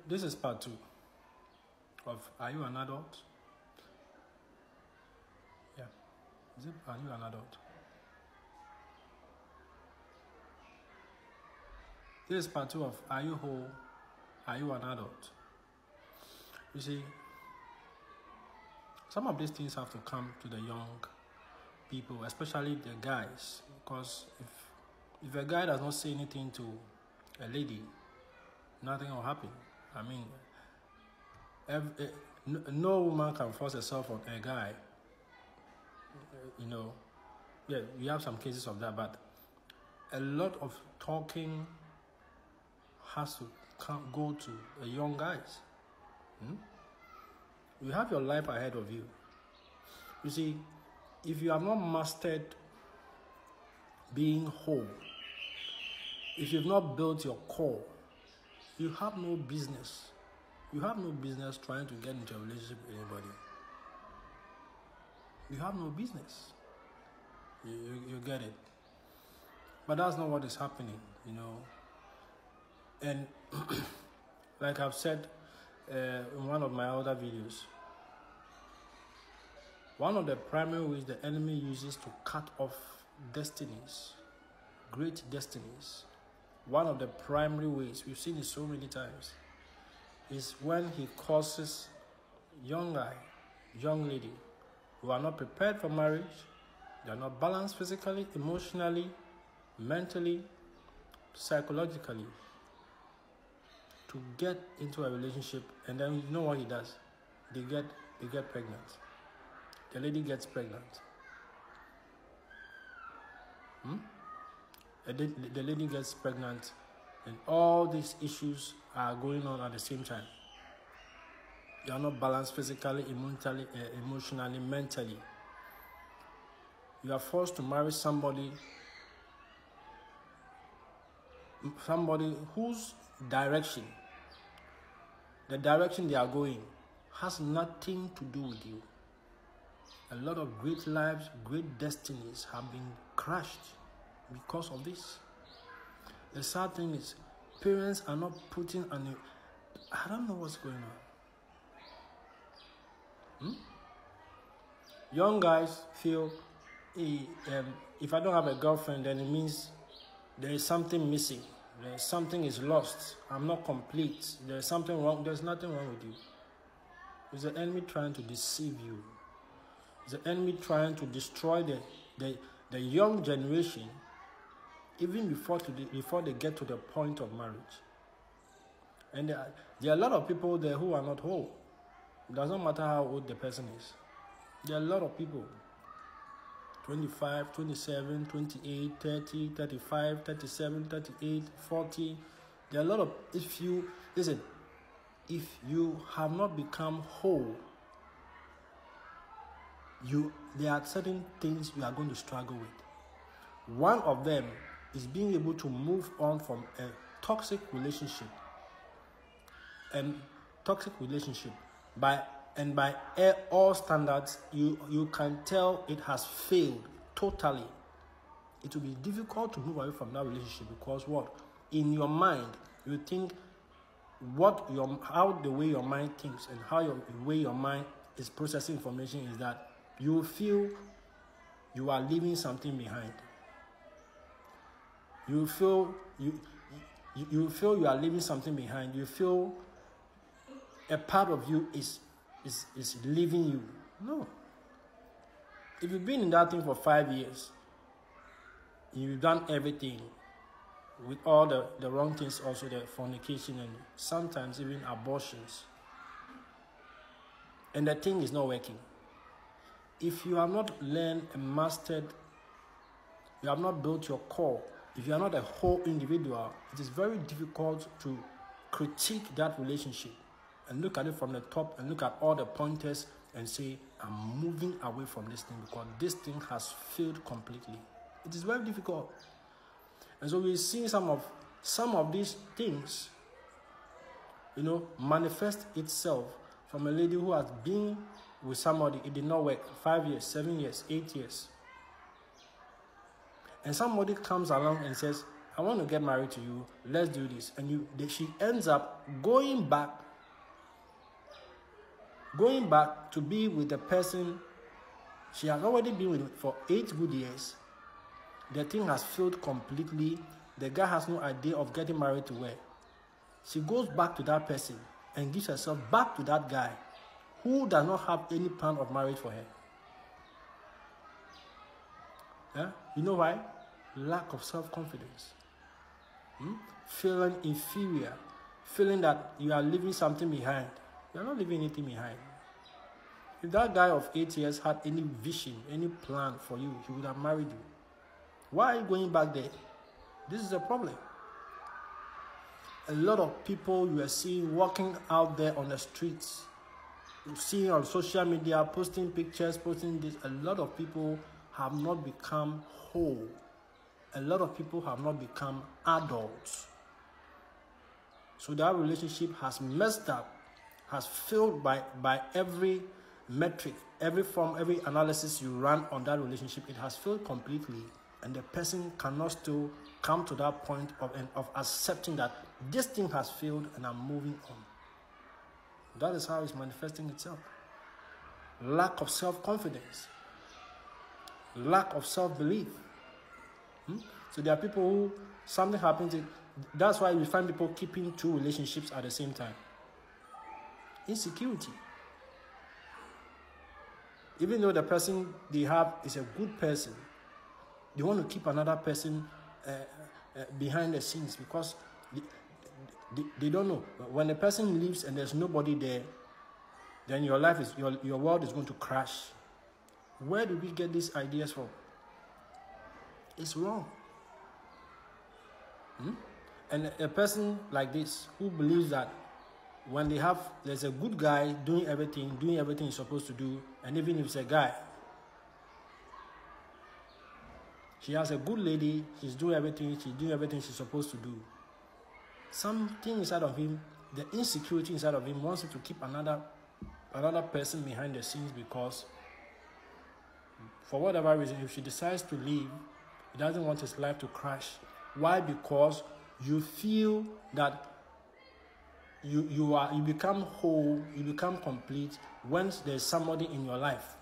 This is part 2 of Are You an Adult? Yeah. Are you an adult? This is part 2 of Are You Whole? Are You an Adult? You see, some of these things have to come to the young people, especially the guys, because if a guy does not say anything to a lady, nothing will happen. I mean, no woman can force herself on a guy. Yeah, we have some cases of that, but a lot of talking has to go to the young guys. You have your life ahead of you. You see, if you have not mastered being whole, if you've not built your core, you have no business. You have no business trying to get into a relationship with anybody. You have no business. You get it. But that's not what is happening, And like I've said in one of my other videos, one of the primary ways the enemy uses to cut off destinies, great destinies, one of the primary ways, we've seen it so many times, is when he causes young lady who are not prepared for marriage, they are not balanced physically, emotionally, mentally, psychologically, to get into a relationship, and then you know what he does? They get pregnant. The lady gets pregnant. The lady gets pregnant, and all these issues are going on at the same time. You are not balanced physically, emotionally, mentally. You are forced to marry somebody whose direction, the direction they are going, has nothing to do with you. A lot of great lives, great destinies have been crushed because of this. The sad thing is, parents are not putting I don't know what's going on. Young guys feel, if I don't have a girlfriend, then it means there is something missing. Something is lost. I'm not complete. There's something wrong. There's nothing wrong with you. It's the enemy trying to deceive you. It's the enemy trying to destroy the young generation, even before they get to the point of marriage. And there are a lot of people there who are not whole. It doesn't matter how old the person is. There are a lot of people, 25, 27, 28, 30, 35, 37, 38, 40. There are a lot of, if you have not become whole, there are certain things you are going to struggle with. One of them is being able to move on from a toxic relationship. And toxic relationship, by all standards, you can tell it has failed totally. It will be difficult to move away from that relationship because in your mind you think how the way your mind thinks and the way your mind is processing information is that you feel you are leaving something behind. You feel you are leaving something behind. You feel a part of you is leaving you. No. If you've been in that thing for 5 years, you've done everything with all the wrong things, also the fornication and sometimes even abortions, and the thing is not working. If you have not learned and mastered, you have not built your core, if you are not a whole individual, it is very difficult to critique that relationship and look at it from the top and look at all the pointers and say, I'm moving away from this thing because this thing has failed completely. It is very difficult. And so we see some of these things, manifest itself from a lady who has been with somebody, it did not work, 5 years, 7 years, 8 years. And somebody comes along and says, I want to get married to you. Let's do this. And she ends up going back to be with the person she has already been with for 8 good years. The thing has failed completely. The guy has no idea of getting married to her. She goes back to that person and gives herself back to that guy who does not have any plan of marriage for her. Yeah? You know why? Lack of self-confidence. Feeling inferior. Feeling that you are leaving something behind. You are not leaving anything behind. If that guy of 8 years had any vision, any plan for you, he would have married you. Why are you going back there? This is a problem. A lot of people you are seeing walking out there on the streets, seeing on social media, posting pictures, posting this, a lot of people have not become whole. A lot of people have not become adults. So that relationship has messed up, has failed by every metric, every form, every analysis you run on that relationship. It has failed completely, and the person cannot still come to that point of accepting that this thing has failed and I'm moving on. That is how it's manifesting itself. Lack of self-confidence, lack of self-belief. So there are people who something happens. That's why we find people keeping 2 relationships at the same time. Insecurity. Even though the person they have is a good person, they want to keep another person behind the scenes because they don't know. When the person leaves and there's nobody there, then your life is your world is going to crash. Where do we get these ideas from? It's wrong. And a person like this who believes that when there's a good guy doing everything he's supposed to do, and even if it's a guy, she has a good lady, she's doing everything she's supposed to do. Something inside of him, the insecurity inside of him wants him to keep another person behind the scenes because for whatever reason, if she decides to leave, he doesn't want his life to crash. Why? Because you feel that you become whole, you become complete once there's somebody in your life.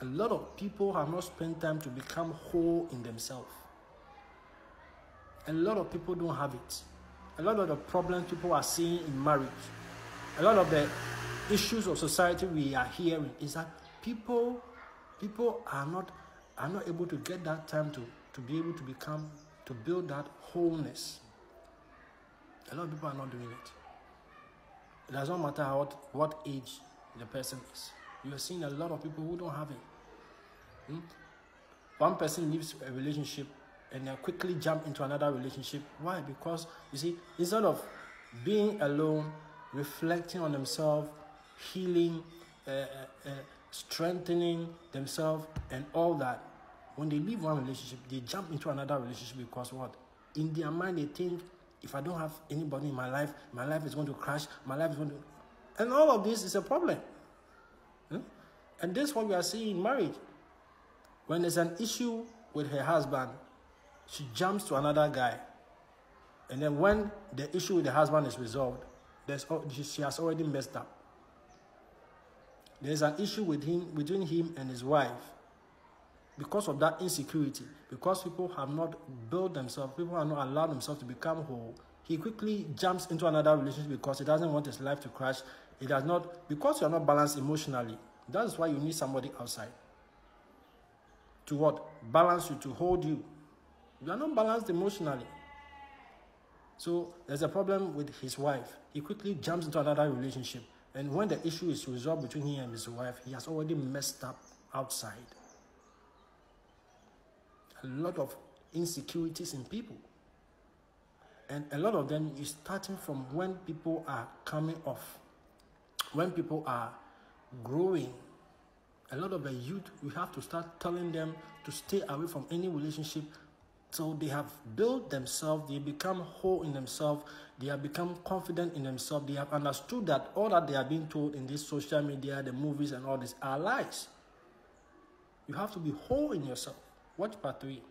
A lot of people have not spent time to become whole in themselves. A lot of people don't have it. A lot of the problems people are seeing in marriage, a lot of the issues of society we are hearing is that people are not able to get that time to be able to build that wholeness. A lot of people are not doing it. It does not matter what age the person is. You are seeing a lot of people who don't have it. One person leaves a relationship and they quickly jump into another relationship. Why? Because, you see, instead of being alone, reflecting on themselves, healing, strengthening themselves and all that, when they leave one relationship, they jump into another relationship because what? In their mind, they think, if I don't have anybody in my life is going to crash, my life is going to... And all of this is a problem. And this is what we are seeing in marriage. When there's an issue with her husband, she jumps to another guy. And then when the issue with the husband is resolved, she has already messed up. There's an issue between him and his wife. Because of that insecurity, because people have not built themselves, people have not allowed themselves to become whole, he quickly jumps into another relationship because he doesn't want his life to crash. It does not, because you are not balanced emotionally. That is why you need somebody outside. To what? Balance you, to hold you. You are not balanced emotionally. So there's a problem with his wife. He quickly jumps into another relationship. And when the issue is resolved between him and his wife, he has already messed up outside. A lot of insecurities in people. And a lot of them is starting from when people are coming off. When people are growing. A lot of the youth, we have to start telling them to stay away from any relationship. So they have built themselves, they become whole in themselves, they have become confident in themselves, they have understood that all that they are being told in this social media, the movies and all this are lies. You have to be whole in yourself. Watch part 3.